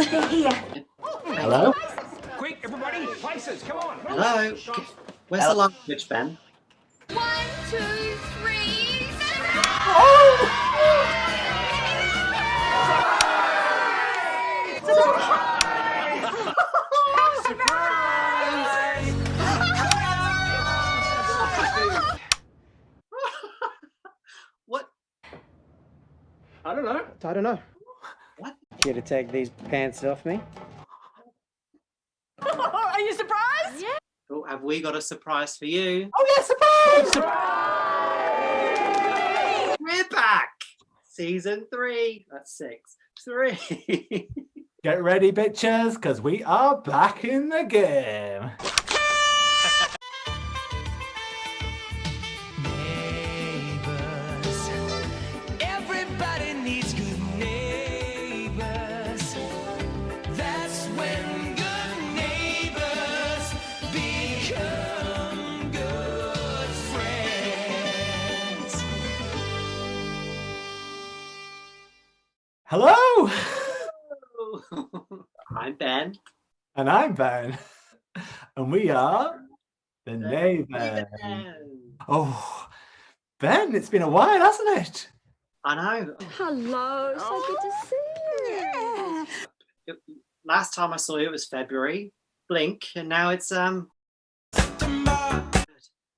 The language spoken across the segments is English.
They're here. Hello? Quick, everybody, places, come on. Hello? Where's the language, Ben? 1, 2, 3. What? I don't know. What? Here to take these pants off me? Are you surprised? Yeah. Oh, have we got a surprise for you? Oh, yeah, surprise! We're back! Season 3. That's 6. 3. Get ready, bitches, because we are back in the game. Neighbours. Everybody needs good neighbours. That's when good neighbours become good friends. Hello! I'm Ben. And I'm Ben. And we are the Neighbours. Oh, Ben, it's been a while, hasn't it? I know. Hello, so good to see you. Last time I saw you it was February. Blink, and now it's I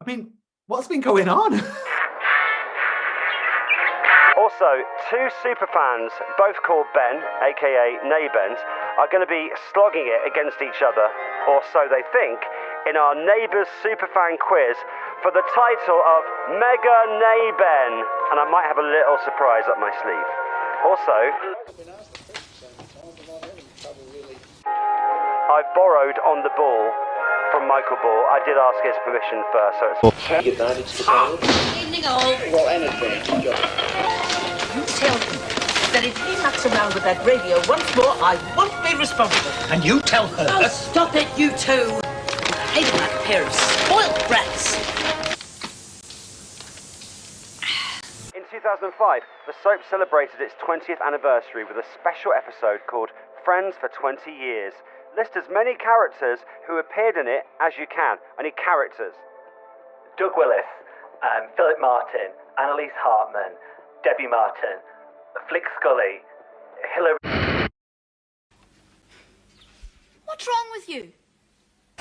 mean, what's been going on? Also, two superfans, both called Ben, aka NeighBens, are going to be slogging it against each other, or so they think, in our Neighbours Superfan quiz for the title of Mega NeighBen. And I might have a little surprise up my sleeve. Also, I've borrowed on the ball from Michael Ball. I did ask his permission first, so it's... Evening all. Well, anything. You tell him that if he mucks around with that radio once more, I won't be responsible. And you tell her. Oh, stop it, you two. I hate like a pair of spoiled brats. In 2005, the soap celebrated its 20th anniversary with a special episode called Friends for 20 Years. List as many characters who appeared in it as you can. I need characters. Doug Willis, Philip Martin, Annalise Hartman, Debbie Martin, Flick Scully, Hillary... What's wrong with you?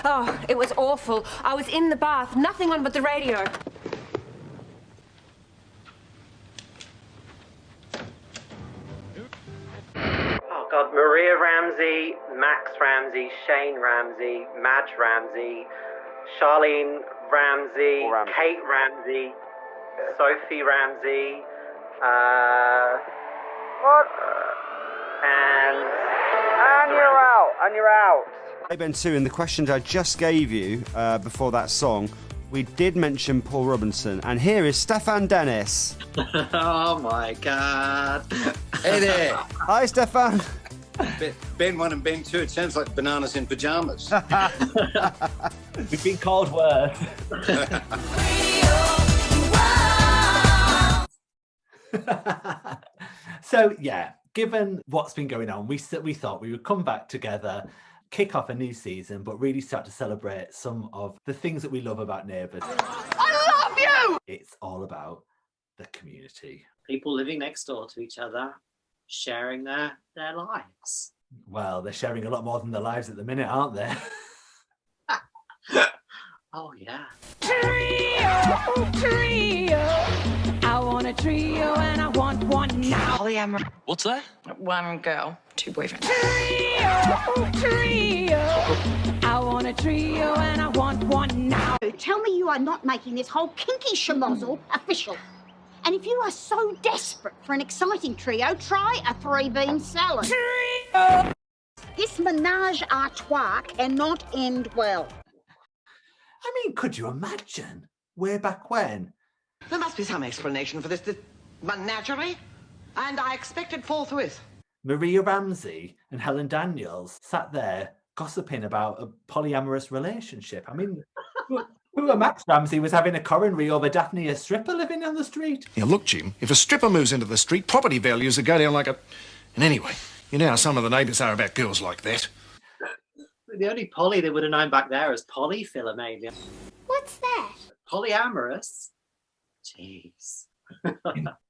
Oh, it was awful. I was in the bath, nothing on but the radio. Oh God, Maria Ramsay, Max Ramsay, Shane Ramsay, Madge Ramsay, Charlene Ramsay, Ramsay. Kate Ramsay, Sophie Ramsay, and you're out, and you're out. Hey Ben 2, in the questions I just gave you before that song, we did mention Paul Robinson, and here is Stefan Dennis. Oh my God. Hey there. Hi, Stefan. Ben 1 and Ben 2, it sounds like bananas in pyjamas. We've been called worse. So, yeah, given what's been going on, we thought we would come back together, kick off a new season, but really start to celebrate some of the things that we love about Neighbours. I love you! It's all about the community. People living next door to each other, sharing their lives. Well, they're sharing a lot more than their lives at the minute, aren't they? Oh yeah. Trio. I want a trio and I want one now. Polyamory. What's that? One girl, 2 boyfriends. Trio. I want a trio and I want one now. Tell me you are not making this whole kinky schmozzle official. And if you are so desperate for an exciting trio, try a 3-bean salad. Trio. This menage a trois cannot end well. I mean, could you imagine? Way back when? There must be some explanation for this menagerie, and I expect it forthwith. Maria Ramsay and Helen Daniels sat there gossiping about a polyamorous relationship. I mean, who Max Ramsay was having a coronary over Daphne, a stripper living on the street. Yeah, look, Jim, if a stripper moves into the street, property values would go down like a... And anyway, You know how some of the neighbours are about girls like that. The only Polly they would have known back there is polyphila, maybe. What's that? Polyamorous? Jeez.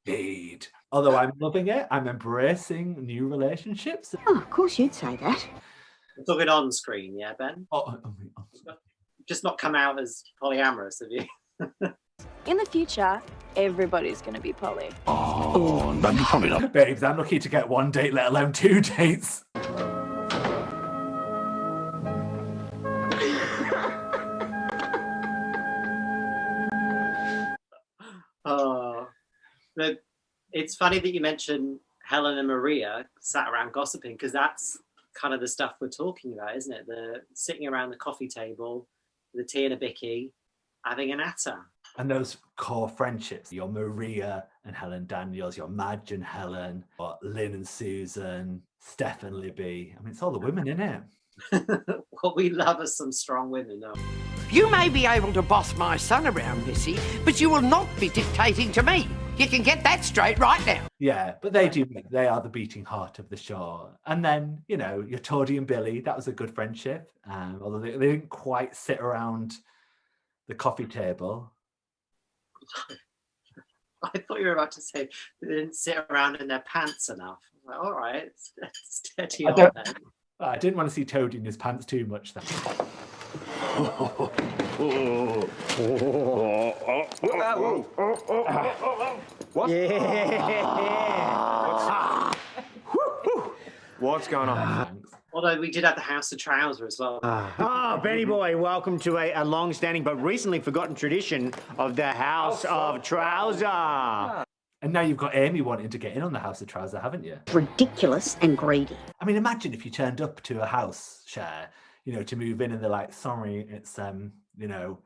Indeed. Although I'm loving it, I'm embracing new relationships. Oh, of course you'd say that. We're talking on screen, yeah, Ben? Just not come out as polyamorous, have you? In the future, everybody's going to be poly. Oh, no, probably not. Babes, I'm lucky to get one date, let alone 2 dates. Oh, but it's funny that you mentioned Helen and Maria sat around gossiping, because that's kind of the stuff we're talking about, isn't it? The sitting around the coffee table with a tea and a bicky, having a natter. And those core friendships, your Maria and Helen Daniels, your Madge and Helen, or Lynn and Susan, Steph and Libby. I mean, it's all the women, isn't it? What we love are some strong women, though. You may be able to boss my son around, Missy, but you will not be dictating to me. You can get that straight right now. Yeah, but they are the beating heart of the show. And then, you know, your Toddy and Billy, that was a good friendship. Although they didn't quite sit around the coffee table. I thought you were about to say they didn't sit around in their pants enough. Like, all right, steady on then. I didn't want to see Toadie in his pants too much then. What? Yeah. What's going on? Although we did have the House of Trouser as well. Benny boy, welcome to a long-standing but recently forgotten tradition of the House of Trouser. And now you've got Amy wanting to get in on the House of Trouser, haven't you? Ridiculous and greedy. I mean, imagine if you turned up to a house share, you know, to move in and they're like, sorry, it's, you know,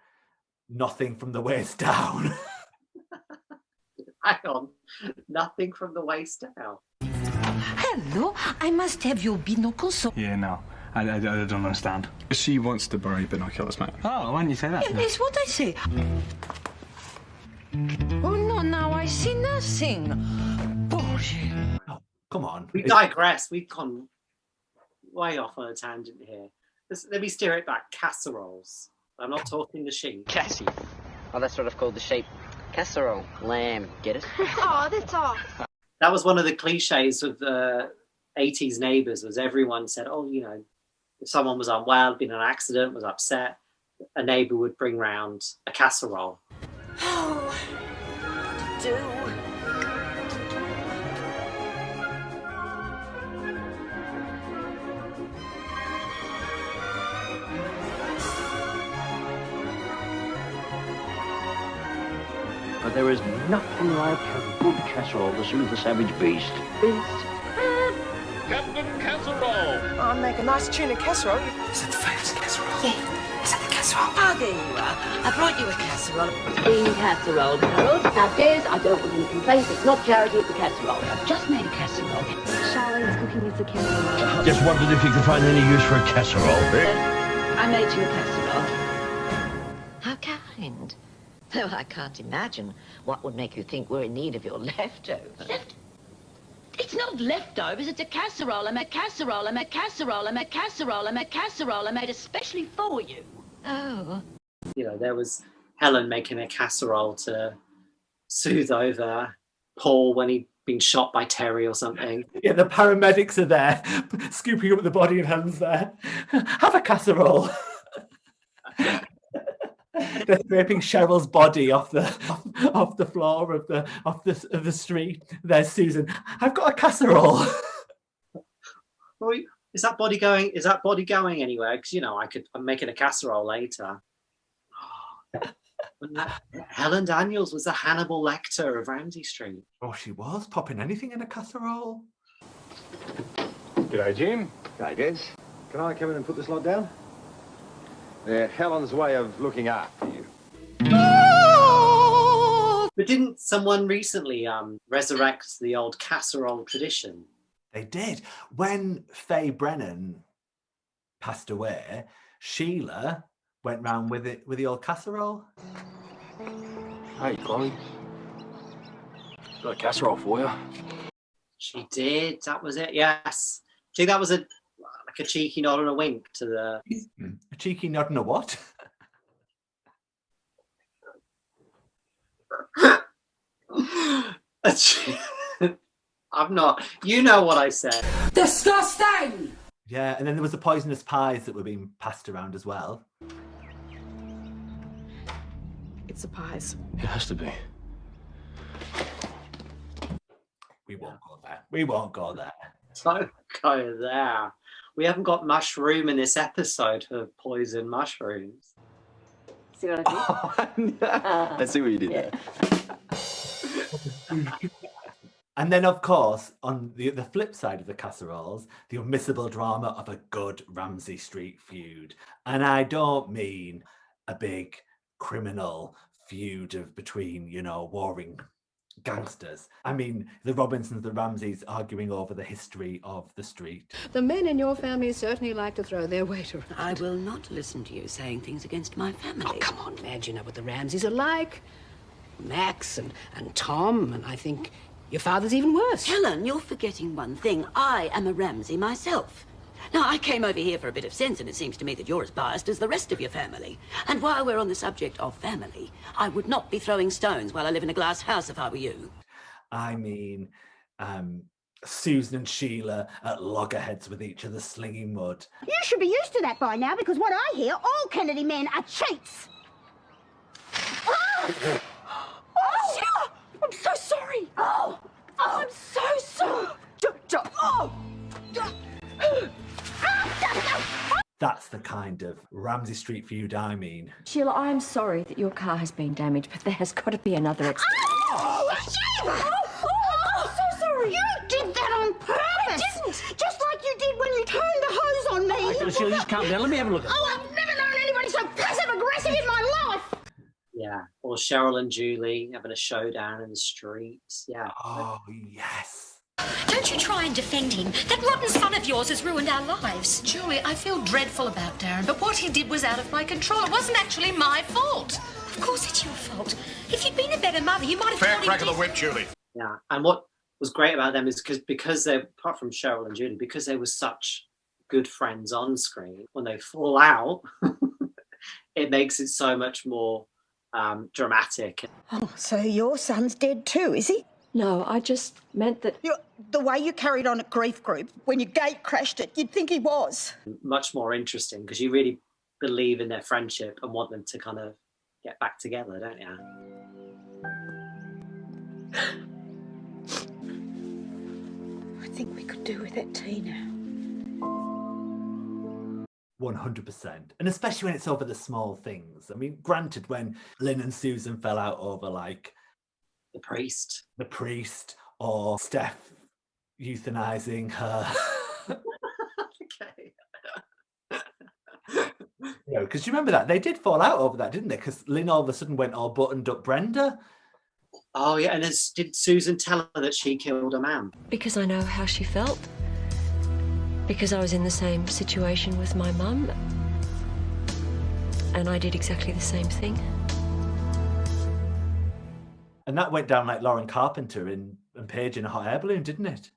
nothing from the waist down. Hang on, nothing from the waist down. Hello, I must have your binoculars. Yeah, no, I don't understand. She wants to buy binoculars, mate. Oh, why didn't you say that? Yeah, that's what I say. Oh no, now I see nothing. Bullshit. Oh, come on. We digress. We've gone way off on a tangent here. Let me steer it back. Casseroles. I'm not talking the sheep. Cassie. Oh, that's what I've called the sheep. Casserole. Lamb. Get it? Oh, that's off. That was one of the cliches of the 80s Neighbours, was everyone said, oh, you know, if someone was unwell, been in an accident, was upset, a neighbour would bring round a casserole. Oh, what to do? But there is nothing like a good casserole to soothe the savage beast. Captain Casserole. I'll make a nice tuna casserole. Is it the famous casserole? Yeah. Is that the casserole? Ah, there you are. I brought you a casserole. Bean casserole, Harold. Now, Des, I don't want any complaints. It's not charity, it's a casserole. I've just made a casserole. Charlotte's cooking us a casserole. Just wondered if you could find any use for a casserole. I made you a casserole. How kind. Though I can't imagine what would make you think we're in need of your leftovers. It's not leftovers, it's a casserole. I made casserole, I made casserole, I made casserole, I made casserole. I made especially for you. Oh. You know, there was Helen making a casserole to soothe over Paul when he'd been shot by Terry or something. Yeah, the paramedics are there, scooping up the body and Helen's there. Have a casserole. They're scraping Cheryl's body off the floor of the street. There's Susan. I've got a casserole. Is that body going? Is that body going anywhere? Because you know, I'm making a casserole later. Helen Daniels was the Hannibal Lecter of Ramsay Street. Oh, she was popping anything in a casserole. G'day, Jim. G'day, Des. Can I come in and put this lot down? They're Helen's way of looking after you. But didn't someone recently resurrect the old casserole tradition? They did. When Faye Brennan passed away, Sheila went round with the old casserole. Hey, Chloe. Got a casserole for you. She did. That was it. Yes. Do you think that was like a cheeky nod and a wink to the... A cheeky nod and a what? I'm not... You know what I said. Disgusting! Yeah, and then there was the poisonous pies that were being passed around as well. It's the pies. It has to be. We won't go there. We won't go there. Don't go there. We haven't got mushroom in this episode of poison mushrooms. See what I did? I see what you did there. And then, of course, on the flip side of the casseroles, the unmissable drama of a good Ramsay Street feud. And I don't mean a big criminal feud between, you know, warring gangsters. I mean, the Robinsons, the Ramsays arguing over the history of the street. The men in your family certainly like to throw their weight around. I will not listen to you saying things against my family. Oh, come on, Madge, you know what the Ramsays are like. Max and Tom, and I think your father's even worse. Helen, you're forgetting one thing. I am a Ramsay myself. Now, I came over here for a bit of sense, and it seems to me that you're as biased as the rest of your family. And while we're on the subject of family, I would not be throwing stones while I live in a glass house if I were you. I mean, Susan and Sheila at loggerheads with each other slinging mud. You should be used to that by now, because what I hear, all Kennedy men are cheats. Oh, Sheila! I'm so sorry. Oh, I'm so sorry. That's the kind of Ramsay Street feud I mean. Sheila, I'm sorry that your car has been damaged, but there has got to be another explanation. Oh, Sheila! I'm so sorry. You did that on purpose. I didn't. Just like you did when you turned the hose on me. Right, Sheila, just calm down. Let me have a look at it. Oh, I've never known anybody so passive-aggressive in my life. Yeah, or Cheryl and Julie having a showdown in the streets. Yeah. Oh, yes. Don't you try and defend him. That rotten son of yours has ruined our lives. Julie, I feel dreadful about Darren, but what he did was out of my control. It wasn't actually my fault. Of course it's your fault. If you'd been a better mother, you might have... Fair crack of the whip, Julie. Yeah, and what was great about them is because they, apart from Cheryl and Julie, because they were such good friends on screen, when they fall out, it makes it so much more dramatic. Oh, so your son's dead too, is he? No, I just meant that... The way you carried on at Grief Group, when your gate crashed it, you'd think he was. Much more interesting, because you really believe in their friendship and want them to kind of get back together, don't you? I think we could do with that tea now. 100%. And especially when it's over the small things. I mean, granted, when Lynn and Susan fell out over, like, the priest, or Steph euthanizing her. Okay. You know, because you remember that they did fall out over that, didn't they? Because Lynn all of a sudden went all buttoned up Brenda. Oh yeah, and did Susan tell her that she killed a man? Because I know how she felt. Because I was in the same situation with my mum. And I did exactly the same thing. And that went down like Lauren Carpenter and Paige in a hot air balloon, didn't it?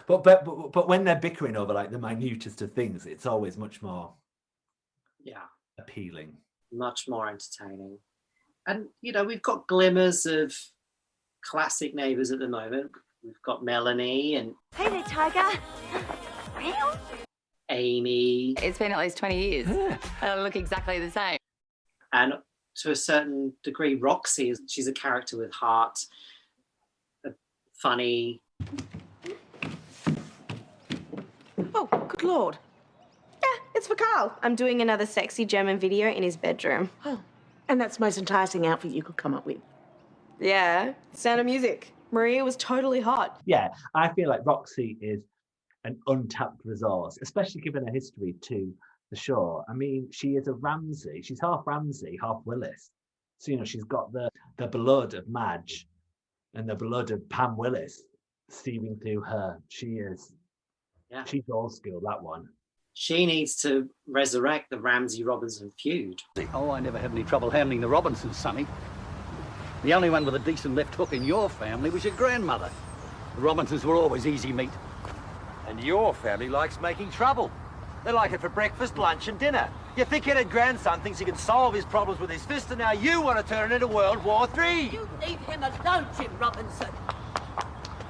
but when they're bickering over like the minutest of things, it's always much more appealing. Much more entertaining. And, you know, we've got glimmers of classic Neighbours at the moment. We've got Melanie and... Hey there, Tiger. Amy. It's been at least 20 years. They look exactly the same. And to a certain degree, Roxy, she's a character with heart, funny. Oh, good Lord. Yeah, it's for Carl. I'm doing another sexy German video in his bedroom. Oh, and that's the most enticing outfit you could come up with. Yeah, Sound of Music. Maria was totally hot. Yeah, I feel like Roxy is an untapped resource, especially given her history to the show. I mean, she is a Ramsay. She's half Ramsay, half Willis. So, you know, she's got the blood of Madge and the blood of Pam Willis steaming through her. She's old school, that one. She needs to resurrect the Ramsay-Robinson feud. Oh, I never had any trouble handling the Robinsons, Sonny. The only one with a decent left hook in your family was your grandmother. The Robinsons were always easy meat. And your family likes making trouble. They like it for breakfast, lunch and dinner. Your thick-headed grandson thinks he can solve his problems with his fist, and now you want to turn it into World War III. You leave him alone, Jim Robinson.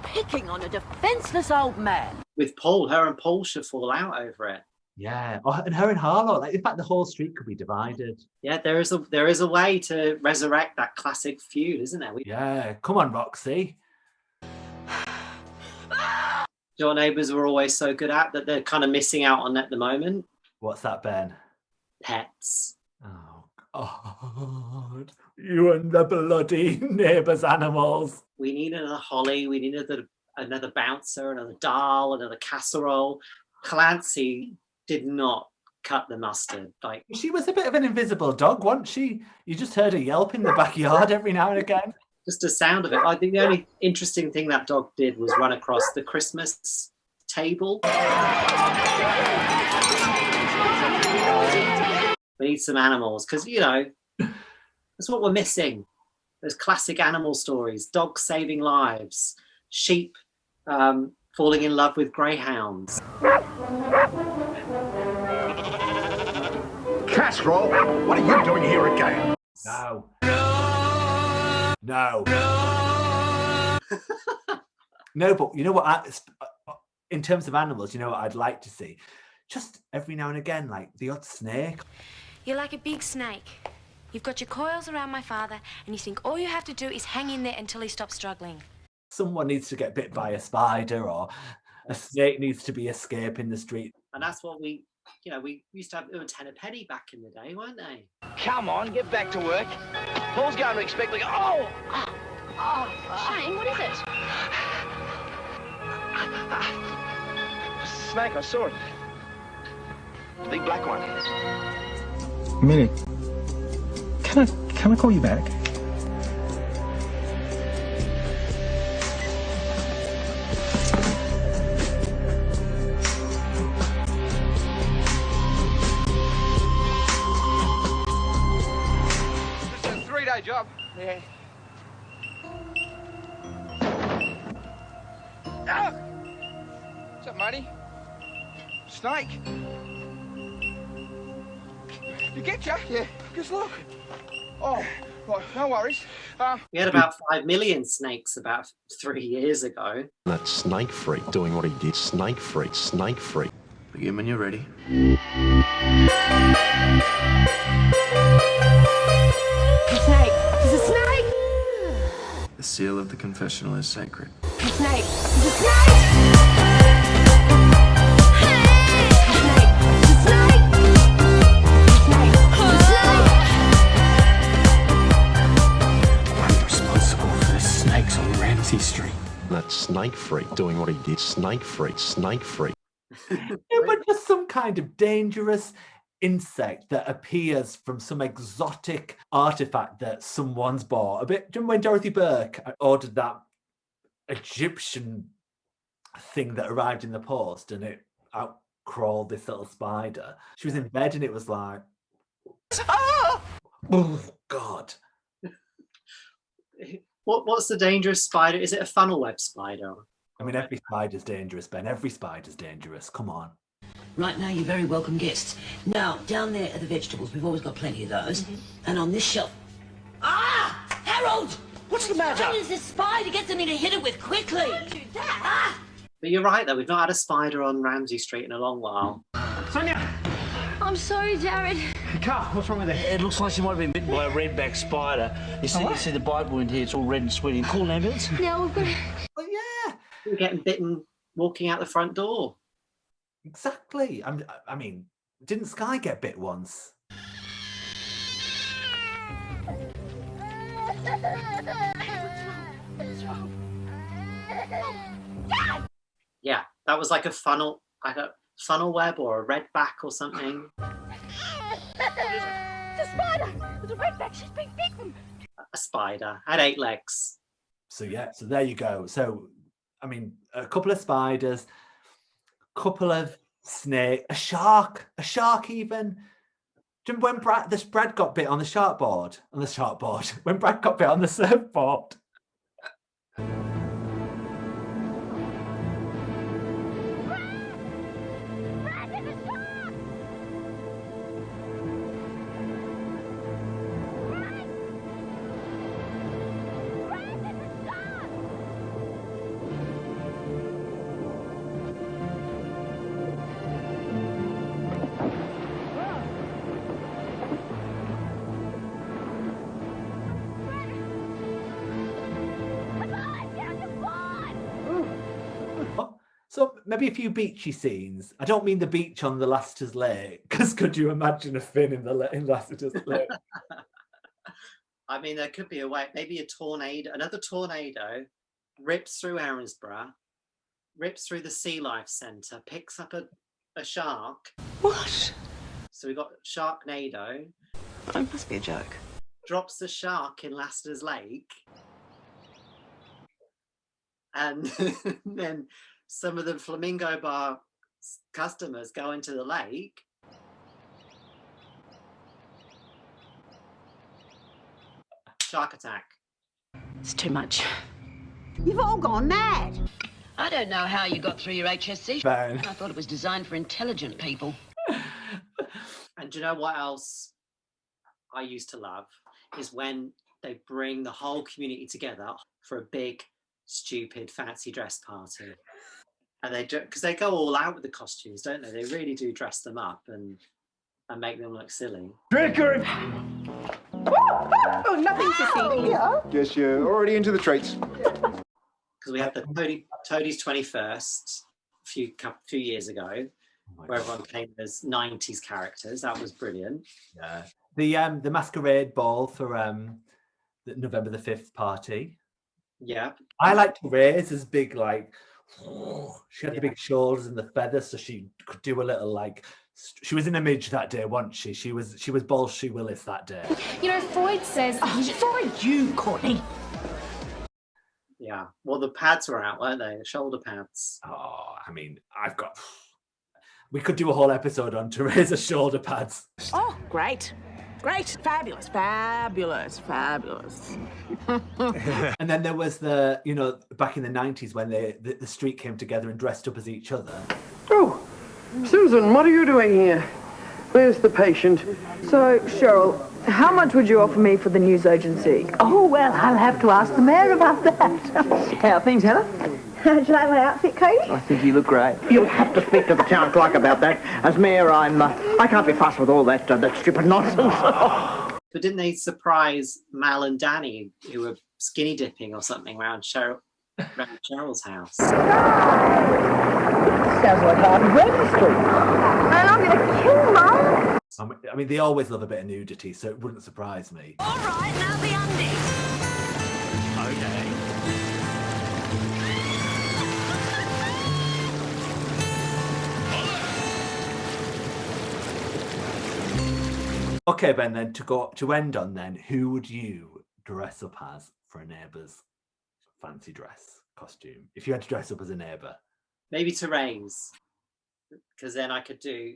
Picking on a defenceless old man. With Paul, her and Paul should fall out over it. Yeah, and her and Harlow. Like, in fact, the whole street could be divided. Yeah, there is a way to resurrect that classic feud, isn't there? Yeah, come on, Roxy. Your Neighbours were always so good at that they're kind of missing out on at the moment. What's that, Ben? Pets. Oh, God. You and the bloody Neighbours animals. We need another Holly. We need another bouncer, another doll, another casserole. Clancy did not cut the mustard. Like, she was a bit of an invisible dog, wasn't she? You just heard her yelp in the backyard every now and again. Just the sound of it. I think the only interesting thing that dog did was run across the Christmas table. We need some animals because, you know, that's what we're missing. Those classic animal stories, dogs saving lives, sheep falling in love with greyhounds. Casserole, what are you doing here again? No. No. No, but you know what? In terms of animals, you know what I'd like to see? Just every now and again, like the odd snake. You're like a big snake. You've got your coils around my father, and you think all you have to do is hang in there until he stops struggling. Someone needs to get bit by a spider, or a snake needs to be escaping the street. And that's what we used to have them 10 a penny back in the day, weren't they? Come on, get back to work. Paul's going to expect me. Oh! Shane, what is it? Snake, I saw it. The big black one. Millie, can I call you back? It's a 3-day job. Yeah. Ah! What's up, matey? Snake. You get ya? Yeah. Just look. Oh, right, no worries. We had about 5 million snakes about 3 years ago. That snake freak doing what he did. Snake freak, snake freak. Begin when you're ready. Snake! There's a snake! The seal of the confessional is sacred. Snake! There's a snake! On Ramsay Street. That snake freak doing what he did. Snake freak, snake freak. Yeah, but just some kind of dangerous insect that appears from some exotic artifact that someone's bought. A bit. Do you remember when Dorothy Burke ordered that Egyptian thing that arrived in the post and it out crawled this little spider? She was in bed and it was like, oh God. What's the dangerous spider? Is it a funnel web spider? I mean, every spider's dangerous, Ben. Every spider's dangerous. Come on. Right now, you're very welcome guests. Now, down there are the vegetables. We've always got plenty of those. And on this shelf... Ah! Harold! What's the matter? What is this spider? Get something to hit it with quickly. Don't do that. Ah! But you're right, though. We've not had a spider on Ramsay Street in a long while. Sonia! I'm sorry, Jared. Carl, what's wrong with it? It looks like she might have been bitten by a redback spider. You see the bite wound here, it's all red and sweaty. Call an ambulance? No, we've got to... Oh, yeah. We're getting bitten walking out the front door. Exactly. I mean, didn't Sky get bit once? Yeah, that was like a funnel web or a redback or something. It's a spider! It's a redback, she's been bitten! A spider. Had 8 legs. So, yeah, so there you go. So, I mean, a couple of spiders, couple of snakes, a shark even. Do you remember when Brad got bit on the sharkboard? When Brad got bit on the surfboard. So maybe a few beachy scenes. I don't mean the beach on the Lassiter's Lake, because could you imagine a fin in Lassiter's Lake? I mean, there could be a way. Maybe a tornado, another tornado, rips through Erinsborough, rips through the Sea Life Centre, picks up a shark. What? So we've got Sharknado. Oh, it must be a joke. Drops the shark in Lassiter's Lake. And then some of the Flamingo Bar customers go into the lake. Shark attack. It's too much. You've all gone mad. I don't know how you got through your HSC. Fine. I thought it was designed for intelligent people. And do you know what else I used to love? Is when they bring the whole community together for a big, stupid, fancy dress party. And they do, because they go all out with the costumes, don't they? They really do dress them up and make them look silly. Trickery! Oh, nothing to see here. Guess you're already into the treats. Because we had the Toadie's 21st a few years ago, where everyone came as 90s characters. That was brilliant. Yeah. The masquerade ball for the November the 5th party. Yeah. I liked Ray's big, like, she had the big shoulders and the feathers, so she could do a little, like, she was an image that day, wasn't she? She was Bolshie Willis that day. You know, Freud says... Oh, Freud, you, Courtney. Yeah. Well, the pads were out, weren't they? The shoulder pads. Oh, I mean, we could do a whole episode on Teresa's shoulder pads. Oh, great. Great. Fabulous. Fabulous. Fabulous. And then there was the, back in the 90s when the street came together and dressed up as each other. Oh, Susan, what are you doing here? Where's the patient? So, Cheryl, how much would you offer me for the news agency? Oh, well, I'll have to ask the mayor about that. How are things, Helen? Do you like my outfit, Cody? I think you look great. You'll have to speak to the town clerk about that. As mayor, I can't be fussed with all that stupid nonsense. But didn't they surprise Mal and Danny, who were skinny dipping or something around Cheryl's house? Sounds like Harvey Ramsay Street. And I'm going to kill Mum. I mean, they always love a bit of nudity, so it wouldn't surprise me. All right, now the undies. Okay. Okay, Ben, then to end on then, who would you dress up as for a neighbour's fancy dress costume? If you had to dress up as a neighbour. Maybe Therese, because then I could do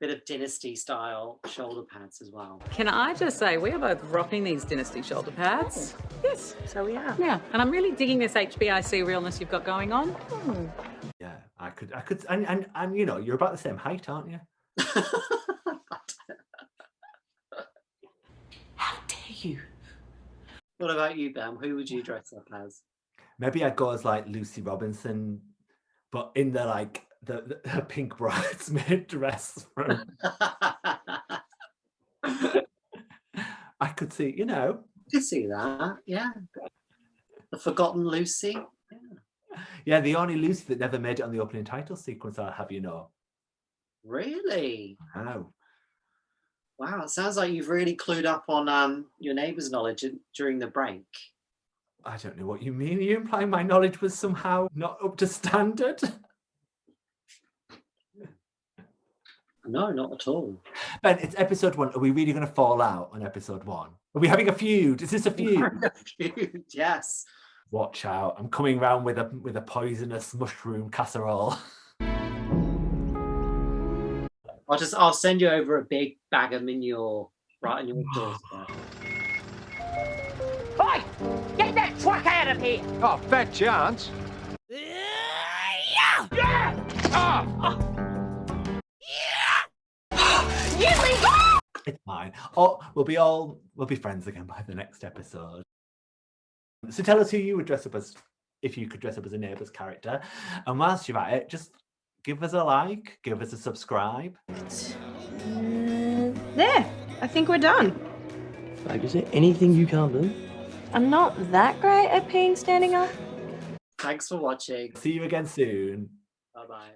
a bit of Dynasty style shoulder pads as well. Can I just say, we are both rocking these Dynasty shoulder pads. Yes, so we are. Yeah, and I'm really digging this HBIC realness you've got going on. Yeah, I could, and you're about the same height, aren't you? How dare you? What about you, Ben? Who would you dress up as? Maybe I'd go as like Lucy Robinson, but in the the pink bridesmaid dress from. I could see, I could see that, yeah. The Forgotten Lucy. Yeah, the only Lucy that never made it on the opening title sequence, I'll have you know. Really? Wow. Wow, it sounds like you've really clued up on your neighbours' knowledge during the break. I don't know what you mean. Are you implying my knowledge was somehow not up to standard? No, not at all. Ben, it's episode 1. Are we really going to fall out on episode 1? Are we having a feud? Is this a feud? A feud, yes. Watch out. I'm coming round with a poisonous mushroom casserole. I'll send you over a big bag of manure right on your doorstep. Oi! Get that truck out of here! Oh, fat chance. It's fine. Oh, we'll be friends again by the next episode. So tell us who you would dress up as if you could dress up as a neighbour's character. And whilst you're at it, just give us a like, give us a subscribe. There, I think we're done. Like, is there anything you can't do? I'm not that great at peeing standing up. Thanks for watching. See you again soon. Bye-bye.